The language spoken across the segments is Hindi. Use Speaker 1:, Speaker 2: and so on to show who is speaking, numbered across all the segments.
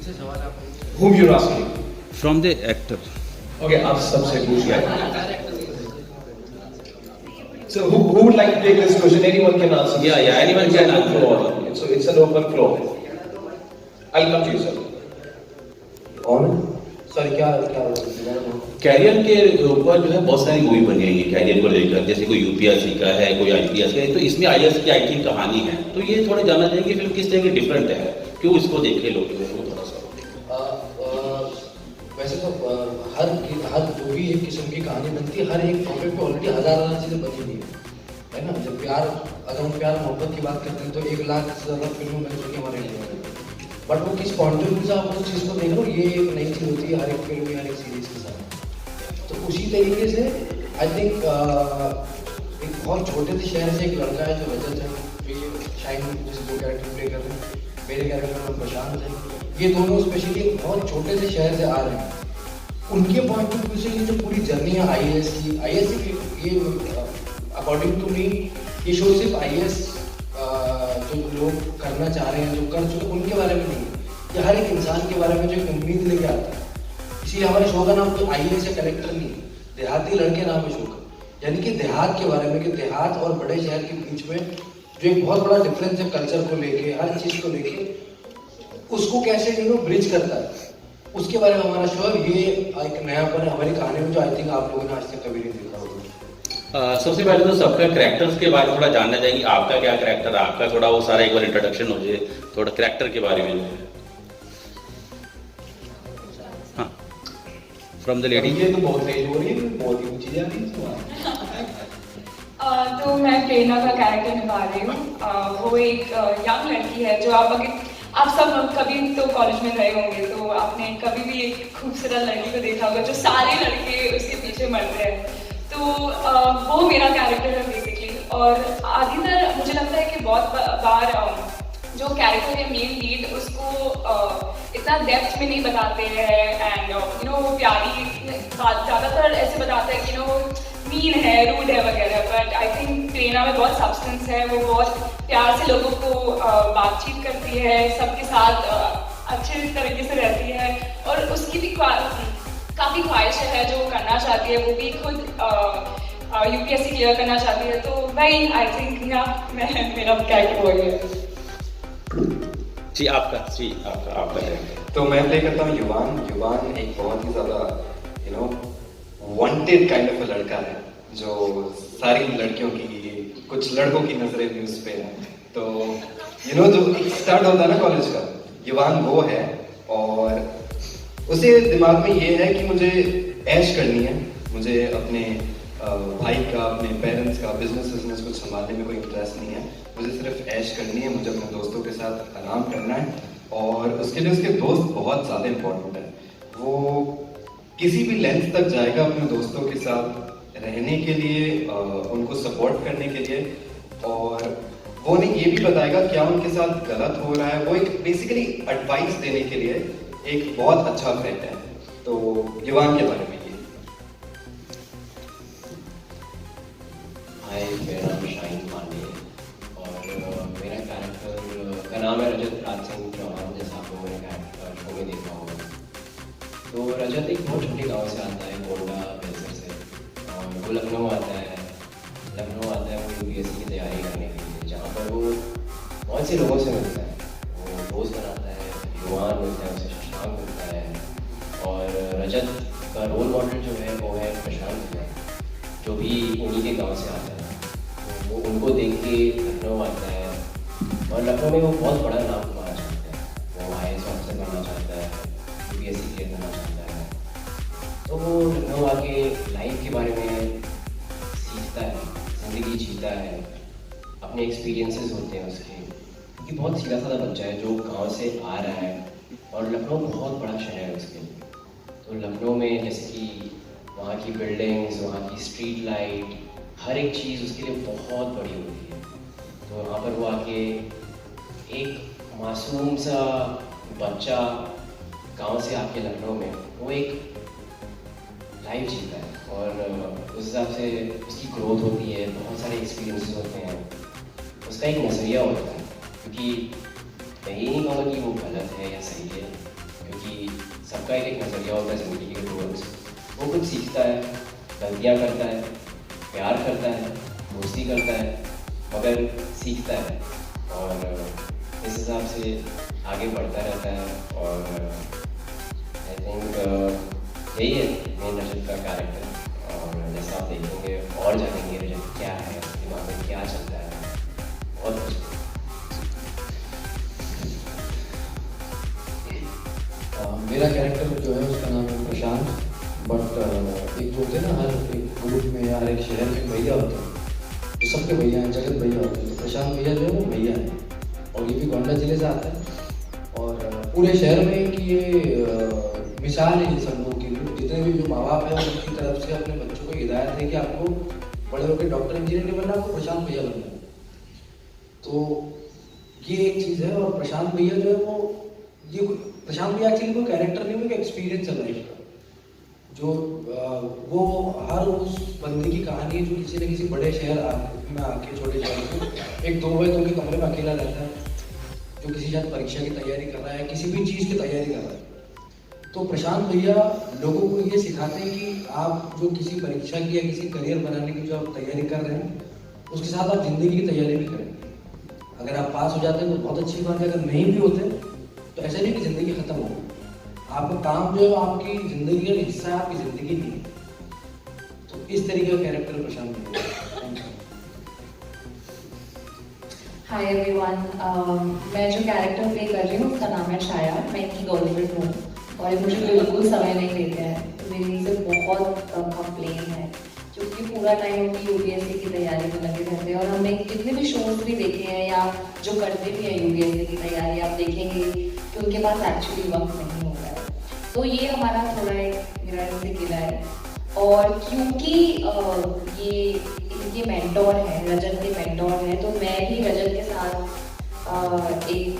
Speaker 1: इनसे सवाल आप
Speaker 2: Whom you're asking?
Speaker 3: From the actor.
Speaker 2: Okay, आप सबसे पूछिए. So who would like to take this question? Anyone can answer.
Speaker 3: Yeah, anyone can answer.
Speaker 2: So it's an open floor. I'll come to you, sir.
Speaker 1: कौन सर क्या
Speaker 3: कैरियर के ऊपर जो है बहुत सारी मूवी बनी है कैरियर को लेकर, जैसे कोई यूपीएससी का है, कोई आईपीएस का है, तो इसमें आईएएस की आई थिंक कहानी है, तो ये थोड़ा जानना चाहिए कि फिल्म किस तरह की डिफरेंट है, क्यों इसको देखे लोग जो है वो थोड़ा सा।
Speaker 1: वैसे तो हर जो भी एक किस्म की कहानी बनती है, हर एक टॉपिक पे ऑलरेडी हजार चीज़ें बनी हुई है ना। जब प्यार, अगर हम प्यार मोहब्बत की बात करते हैं तो 1 लाख से ज़्यादा फिल्में बन चुकी हमारे लिए, बट वो किस पॉइंट ऑफ व्यू से आप उस चीज़ को देख रहे हो, ये एक नई चीज़ होती है हर एक फिल्म या हर एक सीरीज के साथ। तो उसी तरीके से आई थिंक एक बहुत छोटे से शहर से एक लड़का है जो रजत है, जो ये शाइन जैसे 2 कैरेक्टर प्ले कर रहे हैं, मेरे कैरेक्टर में प्रशांत है, ये दोनों स्पेशली एक बहुत छोटे से शहर से आ रहे हैं। उनके पॉइंट ऑफ व्यू से ये जो पूरी जर्नी है आईएएस की ये अकॉर्डिंग टू मी ये शो सिर्फ आईएएस जो लोग करना चाह रहे हैं, जो कर चुके, उनके बारे में नहीं है, ये हर एक इंसान के बारे में जो एक उम्मीद लेके आता है। इसीलिए हमारे शो का नाम तो आईएएस या कलेक्टर नहीं है, देहाती लड़के नाम है शो का, यानी कि देहात के बारे में, कि देहात और बड़े शहर के बीच में जो एक बहुत बड़ा डिफरेंस है कल्चर को लेके, हर चीज़ को लेके, उसको कैसे ब्रिज करता है, उसके बारे में हमारा शो है। ये एक नयापन है हमारी कहानी में जो आई थिंक आप लोगों ने आज तक कभी नहीं देखा होगा।
Speaker 3: सबसे पहले तो सबका कैरेक्टर्स के बारे में थोड़ा जानना चाहिए, आपका क्या कैरेक्टर है, आपका थोड़ा वो सारा एक बार इंट्रोडक्शन हो जाए, थोड़ा कैरेक्टर के बारे में। हाँ, फ्रॉम द लेडी।
Speaker 2: ये तो बहुत तेज हो रही है, बहुत ही ऊंची जा रही है।
Speaker 4: तो मैं प्रेरणा का कैरेक्टर निभा रही हूँ। वो एक यंग लड़की है जो आप सब लोग कभी तो कॉलेज में गए होंगे, तो आपने कभी भी एक खूबसूरत लड़की को देखा होगा जो सारे लड़के उसके पीछे मरते हैं, तो वो मेरा कैरेक्टर है बेसिकली। और आगे मुझे लगता है कि बहुत बार जो कैरेक्टर है मेन लीड, उसको इतना डेप्थ में नहीं बताते हैं, एंड प्यारी ज़्यादातर ऐसे बताते हैं कि मीन है, रूड है वगैरह, बट आई थिंक प्रेरणा में बहुत सब्सटेंस है। वो बहुत प्यार से लोगों को बातचीत करती है, सबके साथ अच्छे तरीके से रहती है, और उसकी भी काफ़ी ख्वाहिशें है जो करना चाहती है, वो भी खुद यूपीएससी क्लियर करना चाहती है। तो वही आई थिंक मेरा कैरेक्टर हो गया।
Speaker 3: जी आपका
Speaker 5: तो मैं प्ले करता हूँ युवान एक बहुत ही ज़्यादा वांटेड काइंड ऑफ लड़का है, जो सारी लड़कियों की, कुछ लड़कों की नजरें भी उस पे है। तो जो एक स्टार्ट होता है ना कॉलेज का, युवान वो है, और उसे दिमाग में ये है कि मुझे ऐश करनी है, मुझे अपने भाई का, अपने पेरेंट्स का बिजनेस कुछ संभालने में कोई इंटरेस्ट नहीं है, मुझे सिर्फ ऐश करनी है, मुझे अपने दोस्तों के साथ आराम करना है, और उसके लिए उसके दोस्त बहुत ज़्यादा इम्पोर्टेंट है। वो किसी भी लेंथ तक जाएगा अपने दोस्तों के साथ रहने के लिए, उनको सपोर्ट करने के लिए, और वो उन्हें ये भी बताएगा क्या उनके साथ गलत हो रहा है। वो एक बेसिकली एडवाइस देने के लिए एक बहुत अच्छा फ्रेंड है। तो युवान के बारे में ये।
Speaker 6: हाय, मेरा नाम शाइन पांडे और मेरा कैरेक्टर का नाम है रजत राज सिंह चौहान, जैसा आप लोगों ने शो में देखा होगा। तो रजत एक बहुत छोटे गांव से आता है, गोंडा बेलसर से, और वो लखनऊ आता है वो यूपीएससी की तैयारी करने के लिए, जहाँ पर वो बहुत से लोगों से मिलता है, वो दोस्त बनाता है, युवान मिलता है, उसे शशांक मिलता है, और रजत का रोल मॉडल जो है वो है प्रशांत है, जो भी उन्हीं के गांव से आता है। तो वो उनको देख के लखनऊ आता है, और लखनऊ में वो बहुत बड़ा नाम कमाना चाहता है, वो आईएएस ऑफिसर बनना चाहता है, यूपीएससी क्लियर करना चाहता है। तो वो लखनऊ आके लाइफ के बारे में सीखता है, ज़िंदगी जीता है, अपने एक्सपीरियंसेस होते हैं उसके, क्योंकि बहुत सीधा साधा बच्चा है जो गांव से आ रहा है, और लखनऊ बहुत बड़ा शहर है उसके लिए। तो लखनऊ में जैसे कि वहाँ की बिल्डिंग्स, वहाँ की स्ट्रीट लाइट, हर एक चीज़ उसके लिए बहुत बड़ी होती है। तो वहाँ पर वो आके एक मासूम सा बच्चा गांव से आके लखनऊ में वो एक लाइफ जीता है, और उस हिसाब से उसकी ग्रोथ होती है, बहुत सारे एक्सपीरियंसेस होते हैं, उसका एक नज़रिया होता है। क्योंकि मैं ये नहीं कहूँगा कि वो गलत है या सही है, सबका एक नज़रिया होता है ज़िंदगी के टूवर्ड्स। वो कुछ सीखता है, गलतियाँ करता है, प्यार करता है, दोस्ती करता है, मगर सीखता है और इस हिसाब से आगे बढ़ता रहता है। और आई थिंक यही है मेन रजत का कैरेक्टर। और जैसा आप देखेंगे और जानेंगे रजत क्या है, दिमाग में क्या चलता है, बहुत कुछ।
Speaker 1: मेरा कैरेक्टर जो है उसका नाम है प्रशांत। बट एक जो होते हैं ना, हर एक ग्रुप में हर एक शहर में भैया होते हैं, जो सबके भैया हैं, जगत भैया होते हैं। तो प्रशांत भैया जो है वो भैया हैं और ये भी गोंडा जिले से आता है। और पूरे शहर में कि ये मिसाल है इन सब लोगों की। जितने भी जो माँ बाप हैं उनकी तरफ से अपने बच्चों को हिदायत है कि आपको बड़े होकर डॉक्टर इंजीनियर नहीं बनना, आपको प्रशांत भैया बनना है। तो ये एक चीज़ है। और प्रशांत भैया जो है वो प्रशांत भैया एक्चुअली कोई कैरेक्टर नहीं, वो एक एक्सपीरियंस है लाइफ का। जो वो हर उस बंदे की कहानी है जो किसी न किसी बड़े शहर में आके, छोटे शहर में एक 2 बाय 2 के कमरे में अकेला रहता है, जो किसी शायद परीक्षा की तैयारी कर रहा है, किसी भी चीज़ की तैयारी कर रहा है। तो प्रशांत भैया लोगों को ये सिखाते हैं कि आप जो किसी परीक्षा की या किसी करियर बनाने की जो आप तैयारी कर रहे हैं, उसके साथ आप जिंदगी की तैयारी भी करें। अगर आप पास हो जाते हैं तो बहुत अच्छी बात है, अगर नहीं भी होते तो ऐसा नहीं कि ज़िंदगी ख़त्म हो गई। आपका काम जो है आपकी ज़िंदगी का हिस्सा है, आपकी ज़िंदगी नहीं है। तो इस तरीके का कैरेक्टर प्रशांत भैया।
Speaker 7: हाय एवरीवन, मैं जो कैरेक्टर प्ले कर रही हूँ उसका नाम है छाया। मैं इनकी गर्लफ्रेंड हूँ और मुझे बिल्कुल समय नहीं देते हैं। तो मेरी इनसे बहुत कंप्लेन है क्योंकि पूरा टाइम उनकी यूपीएससी की तैयारी में लगे रहते हैं। और हमने जितने भी शोज भी देखे हैं या जो करते भी हैं यूपीएससी की तैयारी, आप देखेंगे कि उनके पास एक्चुअली वक्त नहीं होता है। तो ये हमारा थोड़ा एक मेरा इनसे किला है। और क्योंकि ये इनके मेंटोर हैं, रजत के मेंटोर हैं, तो मैं भी रजत के साथ एक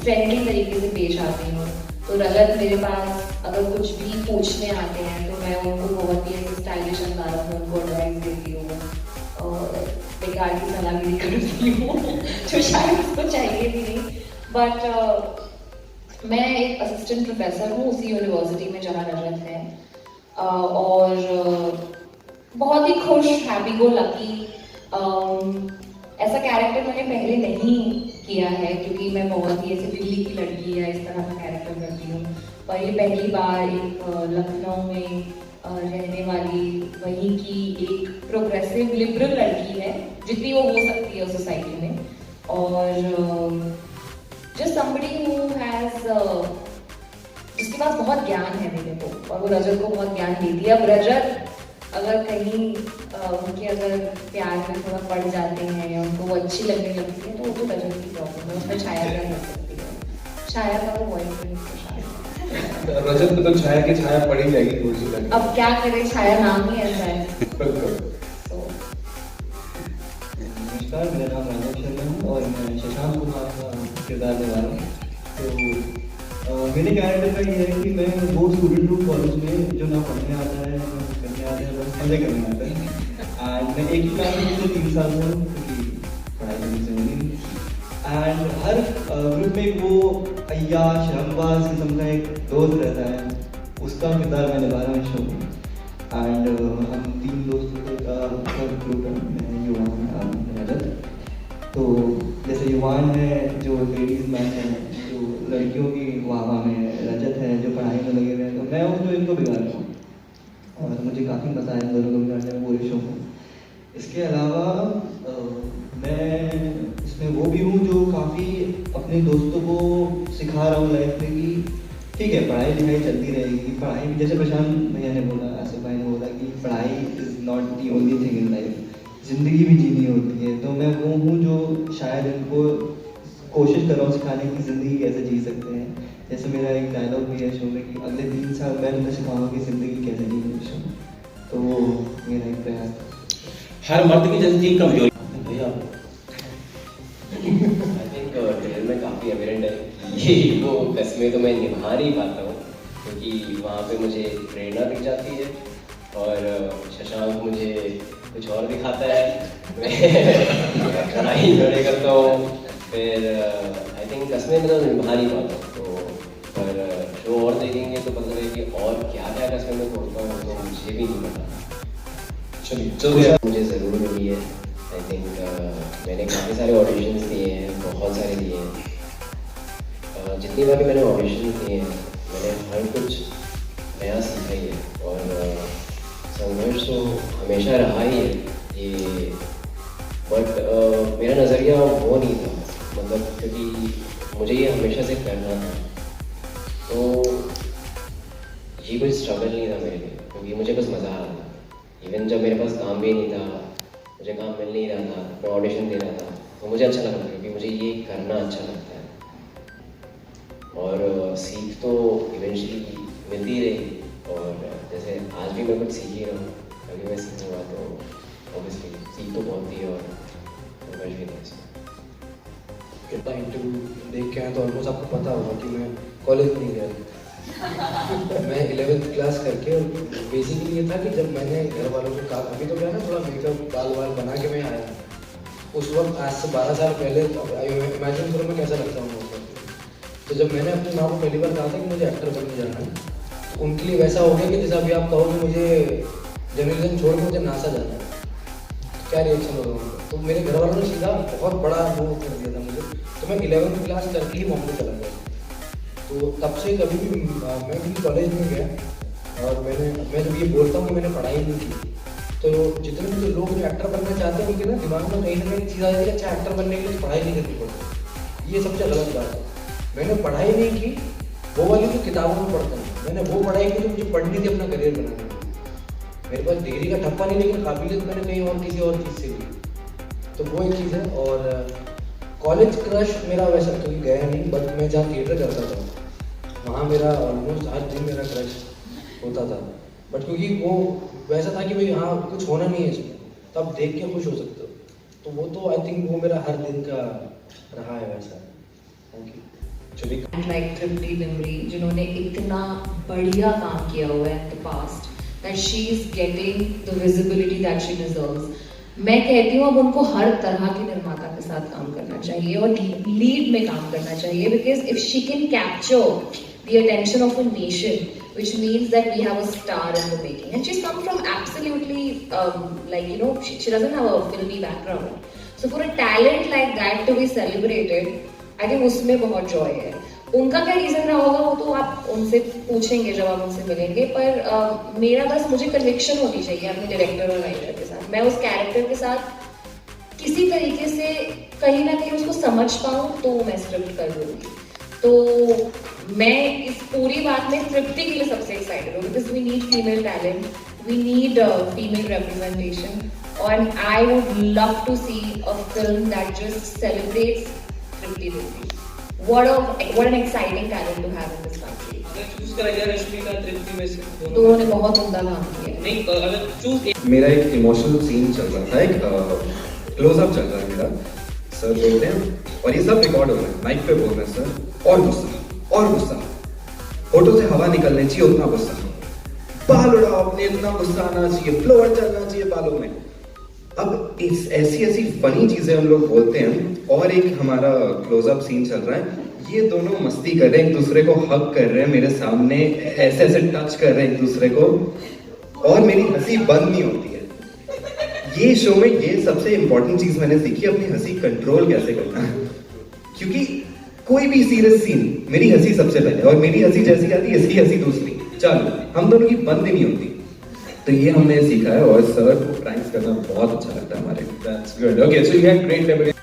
Speaker 7: फ्रेंडली तरीके से पेश आती हूँ। तो रजत मेरे पास अगर कुछ भी पूछने आते हैं तो मैं उनको बहुत ही स्टाइलिश अंदाज में उनको एडवाइस देती हूँ और बेकार की सलाहगिरी करती हूँ जो शायद उसको चाहिए भी नहीं। बट मैं एक असिस्टेंट प्रोफेसर हूँ उसी यूनिवर्सिटी में जहाँ रजत है। और बहुत ही खुश, हैप्पी गो लकी। ऐसा कैरेक्टर मैंने पहले नहीं किया है क्योंकि मैं बहुत ही ऐसे दिल्ली की लड़की या इस तरह का कैरेक्टर करती हूँ। पर ये पहली बार एक लखनऊ में रहने वाली, वहीं की एक प्रोग्रेसिव लिबरल लड़की है, जितनी वो हो सकती है सोसाइटी में। और just somebody who has जिसके पास बहुत ज्ञान है मेरे को, और वो रजत को बहुत ज्ञान देती है। अब रजत अगर कहीं उनके अगर प्यार में थोड़ा पड़ जाते हैं या उनको वो अच्छी लगने लगती है तो वो तो रजत की प्रॉब्लम है, उसमें छाया कर लग सकती है। छाया का वो बॉयफ्रेंड
Speaker 2: रजत को तो छाया की छाया पड़ ही जाएगी थोड़ी सी।
Speaker 7: अब क्या करे, छाया नाम ही ऐसा है।
Speaker 8: नमस्कार, मेरा नाम राघव शर्मा है और मैं शशांक कुमार का किरदार निभा रहा हूँ। तो मेरे कैरेक्टर का ये है कि मैं वो स्टूडेंट हूँ कॉलेज में जो ना पढ़ने आता है ना करने आता है, बस मजे करने आता है। एंड मैं एक ही क्लास में से 3 साल में हूँ क्योंकि पढ़ाई करने से नहीं। एंड हर ग्रुप में एक वो अय्याश रंगबाज किस्म का एक दोस्त रहता है, उसका किरदार मैं निभा रहा हूँ शो में। एंड हम 3 दोस्तों का ग्रुप है, मैं युवान रजत। तो जैसे युवान है जो लेडीज मैन है, जो लड़कियों की वाह में, रजत है जो पढ़ाई में लगे हुए हैं, तो मैं हूँ जो इनको बिगाड़ रहा हूँ। और मुझे काफ़ी मज़ा आया इन दोनों को बिगाड़ने में पूरे शो में। इसके अलावा मैं इसमें वो भी हूँ जो काफ़ी अपने दोस्तों को सिखा रहा हूँ लाइफ में कि ठीक है पढ़ाई लिखाई चलती रहेगी। पढ़ाई जैसे प्रशांत भैया ने बोला, आसिफ भाई ने बोला कि पढ़ाई is not the only thing in life, ज़िंदगी भी जीनी होती है। तो मैं वो हूँ जो शायद इनको कोशिश कर रहा हूँ सिखाने की ज़िंदगी कैसे जी सकते हैं। जैसे मेरा एक डायलॉग भी है शो में कि अगले 3 साल मैं उन्हें सिखाऊंगा कि ज़िंदगी कैसे जीनी है। तो वो मेरा एक प्रयास है।
Speaker 3: हर मर्द की जल्दी कमजोरी
Speaker 1: भैया
Speaker 6: आई थिंक ट्रेलर में काफ़ी एविडेंट है ये वो कस्में तो मैं निभा नहीं पाता हूँ क्योंकि वहाँ पे मुझे प्रेरणा दिख जाती है और शशांक मुझे कुछ और दिखाता है। मैं पढ़ाई लड़े करता हूँ, फिर आई थिंक कस्में में तो निभा नहीं पाता हूँ। तो पर शो और देखिए देखेंगे तो मतलब है कि और क्या क्या कसमें मैं तोड़ता हूँ तो मुझे भी नहीं पता।
Speaker 2: चलिए
Speaker 6: मुझे ज़रूर मिली है। आई थिंक मैंने काफ़ी सारे ऑडिशंस दिए हैं, बहुत सारे दिए हैं। जितनी बार भी मैंने ऑडिशंस दिए हैं मैंने हर कुछ नया सीखा ही है और संघर्ष तो हमेशा रहा ही है ये, बट मेरा नज़रिया वो नहीं था, मतलब क्योंकि मुझे ये हमेशा से करना था तो ये कोई स्ट्रगल नहीं था मेरे लिए, क्योंकि मुझे बस मज़ा आ रहा था। इवन जब मेरे पास काम भी नहीं था, मुझे काम मिल नहीं रहा था, मैं ऑडिशन दे रहा था तो मुझे अच्छा लगा था, क्योंकि मुझे ये करना अच्छा लगता है और सीख तो इवेंचुअली मिलती रही। और जैसे आज भी मैं कुछ सीख ही रहा हूँ, अभी मैं सीखूँगा तो ऑब्वियसली सीख तो बहुत ही और संघर्ष भी था इसमें।
Speaker 1: कितना इंटरव्यू देख के आया तो ऑलमोस्ट आपको पता होगा कि मैं कॉलेज नहीं गया मैं 11th क्लास करके, और बेसिकली ये था कि जब मैंने घर वालों को कहा, अभी तो क्या ना थोड़ा मेकअप बाल वाल बना के मैं आया, उस वक्त आज से 12 साल पहले इमेजिन करो मैं कैसा लगता हूँ उस वक्त। तो जब मैंने अपनी माँ को पहली बार कहा था कि मुझे एक्टर बनने जाना है, तो उनके लिए वैसा हो गया कि जैसा अभी आप कहो कि मुझे जर्नलिज्म छोड़ के मुझे नासा जाना है, तो क्या रिएक्शन होगा उनका। तो मेरे घर वालों ने सीधा बहुत बड़ा वो कर दिया था मुझे, तो मैं 11th क्लास करके ही बॉम्बे चला गया। तो तब से कभी भी मैं भी कॉलेज में गया और मैं जब ये बोलता हूँ कि मैंने पढ़ाई नहीं की, तो जितने भी लोग जो एक्टर बनना चाहते हैं उनके ना दिमाग में कहीं ना कहीं चीज़ आ जाती है, अच्छा एक्टर बनने के लिए पढ़ाई नहीं करनी पड़ती। ये सबसे गलत बात है। मैंने पढ़ाई नहीं की, वो वाली जो किताबों में पढ़ता हूँ, मैंने वो पढ़ाई की जो मुझे पढ़नी थी अपना करियर बनाने में। मेरे पास डिग्री का ठप्पा नहीं, लेकिन काबिलियत मैंने कहीं और किसी और चीज़ से ली, तो वो एक चीज़ है। और कॉलेज क्रश मेरा वैसा कभी गया नहीं, बट मैं जहाँ थिएटर करता था वहाँ मेरा ऑलमोस्ट हर दिन मेरा क्रश होता था, बट क्योंकि वो वैसा था कि भाई हाँ कुछ होना नहीं है इसमें, तो आप देख के खुश हो सकते हो, तो वो तो आई थिंक वो मेरा हर दिन का रहा है वैसा। Thank you. चलिए
Speaker 7: लाइक तृप्ति डिमरी जिन्होंने इतना बढ़िया काम किया हुआ है in the past, that she is getting the visibility that she deserves. मैं कहती हूँ अब उनको हर तरह के निर्माता के साथ काम करना चाहिए और लीड में काम करना चाहिए, because if she can capture the attention of a nation, which means that we have a star in the making. And she's come from absolutely, like, you know, she doesn't have a filmy background. So for a talent like that to be celebrated, I think उसमें बहुत joy है। उनका क्या रीज़न रहा होगा वो तो आप उनसे पूछेंगे जब आप उनसे मिलेंगे, पर मेरा बस मुझे कन्विक्शन होनी चाहिए अपने डायरेक्टर और राइटर के साथ। मैं उस कैरेक्टर के साथ किसी तरीके से कहीं ना कहीं उसको समझ पाऊँ तो मैं स्क्रिप्ट कर दूँगी। तो मैं इस पूरी बात में तृप्ति के लिए सबसे एक्साइटेड हूँ, because we need female talent, we need female representation, और I would love to see a film that just celebrates Tripti Devi. What an exciting talent to have in this country.
Speaker 9: अगर चूज करा जाए रश्मिका तृप्ति में से
Speaker 7: दोनों ने बहुत उम्दा काम किया है।
Speaker 9: नहीं, अगर चूज
Speaker 5: मेरा एक इमोशनल सीन चल रहा था, एक क्लोजअप चल रहा है मेरा, सर बोलते हैं और ये सब रिकॉर्ड हो रहा है, माइक पे बोल रहे हैं सर, और गुस्सा, होठों से हवा निकलने चाहिए उतना गुस्सा, बाल उड़ाओ अपने इतना गुस्सा आना चाहिए, फ्लोर चलना चाहिए बालों में। अब इस ऐसी फनी चीजें हम लोग बोलते हैं, और एक हमारा क्लोजअप सीन चल रहा है, ये दोनों मस्ती कर रहे हैं, एक दूसरे को हग कर रहे हैं मेरे सामने, ऐसे ऐसे टच कर रहे हैं एक दूसरे को, और मेरी हंसी बंद नहीं होती है। ये शो में ये सबसे इंपॉर्टेंट चीज मैंने सीखी, अपनी हंसी कंट्रोल कैसे करना है, क्योंकि कोई भी सीरियस सीन मेरी हंसी सबसे पहले, और मेरी हंसी जैसी आती है इसकी हंसी दूसरी, चलो हम दोनों की बंद ही नहीं होती। तो ये हमने सीखा है, और सर को प्रैंक्स करना बहुत अच्छा लगता है हमारे।
Speaker 2: That's good. Okay, so you had great memory.